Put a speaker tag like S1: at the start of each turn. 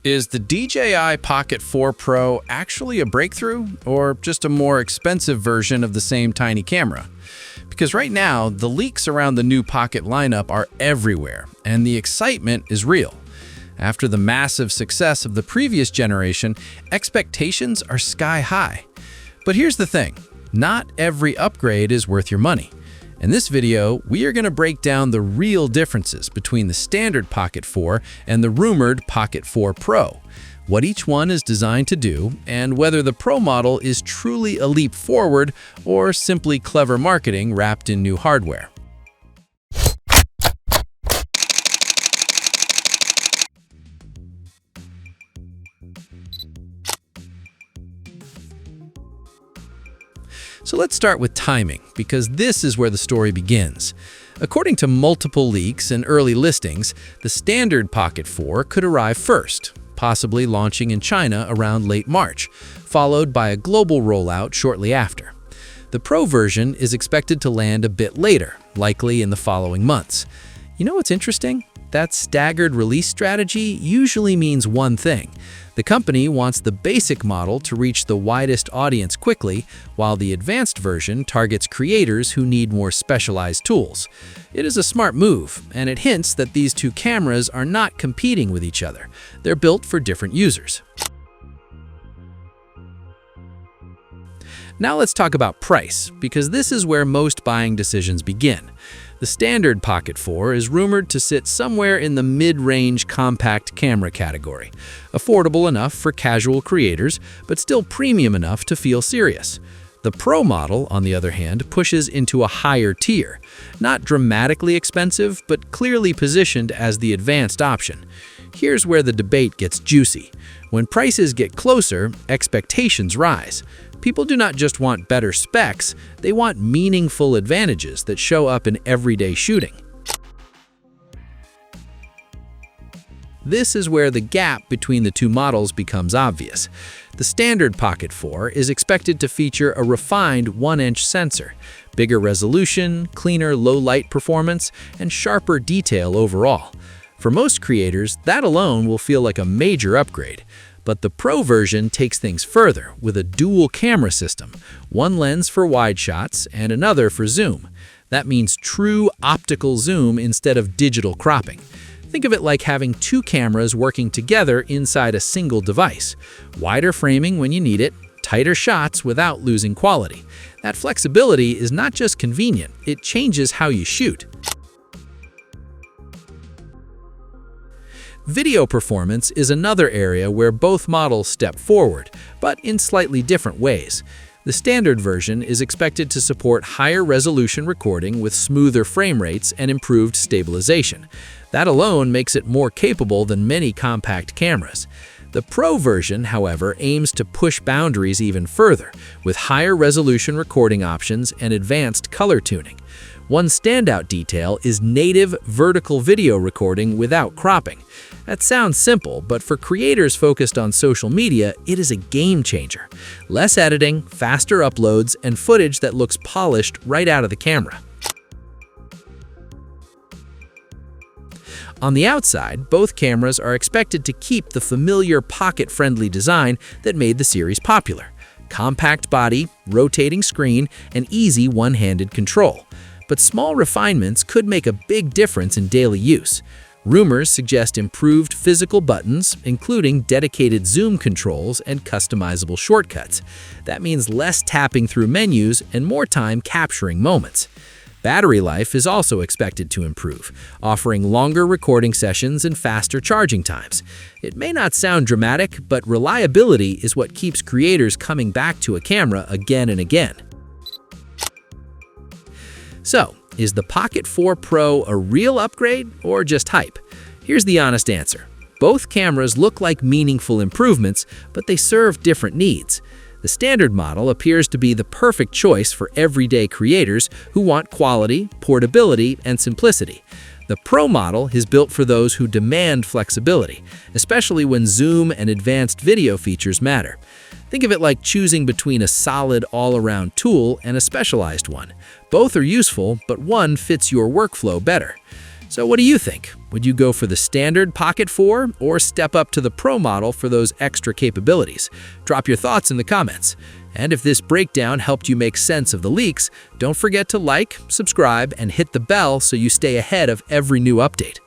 S1: Is the DJI Pocket 4 Pro actually a breakthrough, or just a more expensive version of the same tiny camera? Because right now, the leaks around the new Pocket lineup are everywhere, and the excitement is real. After the massive success of the previous generation, expectations are sky high. But here's the thing, not every upgrade is worth your money. In this video, we are going to break down the real differences between the standard Pocket 4 and the rumored Pocket 4 Pro, what each one is designed to do, and whether the Pro model is truly a leap forward or simply clever marketing wrapped in new hardware. So let's start with timing, because this is where the story begins. According to multiple leaks and early listings, the standard Pocket 4 could arrive first, possibly launching in China around late March, followed by a global rollout shortly after. The Pro version is expected to land a bit later, likely in the following months. You know what's interesting? That staggered release strategy usually means one thing. The company wants the basic model to reach the widest audience quickly, while the advanced version targets creators who need more specialized tools. It is a smart move, and it hints that these two cameras are not competing with each other. They're built for different users. Now let's talk about price, because this is where most buying decisions begin. The standard Pocket 4 is rumored to sit somewhere in the mid-range compact camera category, affordable enough for casual creators, but still premium enough to feel serious. The Pro model, on the other hand, pushes into a higher tier, not dramatically expensive, but clearly positioned as the advanced option. Here's where the debate gets juicy. When prices get closer, expectations rise. People do not just want better specs, they want meaningful advantages that show up in everyday shooting. This is where the gap between the two models becomes obvious. The standard Pocket 4 is expected to feature a refined 1-inch sensor, bigger resolution, cleaner low-light performance, and sharper detail overall. For most creators, that alone will feel like a major upgrade. But the Pro version takes things further with a dual camera system, one lens for wide shots and another for zoom. That means true optical zoom instead of digital cropping. Think of it like having two cameras working together inside a single device. Wider framing when you need it, tighter shots without losing quality. That flexibility is not just convenient, it changes how you shoot. Video performance is another area where both models step forward, but in slightly different ways. The standard version is expected to support higher resolution recording with smoother frame rates and improved stabilization. That alone makes it more capable than many compact cameras. The Pro version, however, aims to push boundaries even further, with higher resolution recording options and advanced color tuning. One standout detail is native vertical video recording without cropping. That sounds simple, but for creators focused on social media, it is a game changer. Less editing, faster uploads, and footage that looks polished right out of the camera. On the outside, both cameras are expected to keep the familiar pocket-friendly design that made the series popular. Compact body, rotating screen, and easy one-handed control. But small refinements could make a big difference in daily use. Rumors suggest improved physical buttons, including dedicated zoom controls and customizable shortcuts. That means less tapping through menus and more time capturing moments. Battery life is also expected to improve, offering longer recording sessions and faster charging times. It may not sound dramatic, but reliability is what keeps creators coming back to a camera again and again. So, is the Pocket 4 Pro a real upgrade or just hype? Here's the honest answer. Both cameras look like meaningful improvements, but they serve different needs. The standard model appears to be the perfect choice for everyday creators who want quality, portability, and simplicity. The Pro model is built for those who demand flexibility, especially when zoom and advanced video features matter. Think of it like choosing between a solid all-around tool and a specialized one. Both are useful, but one fits your workflow better. So what do you think? Would you go for the standard Pocket 4 or step up to the Pro model for those extra capabilities? Drop your thoughts in the comments. And if this breakdown helped you make sense of the leaks, don't forget to like, subscribe, and hit the bell so you stay ahead of every new update.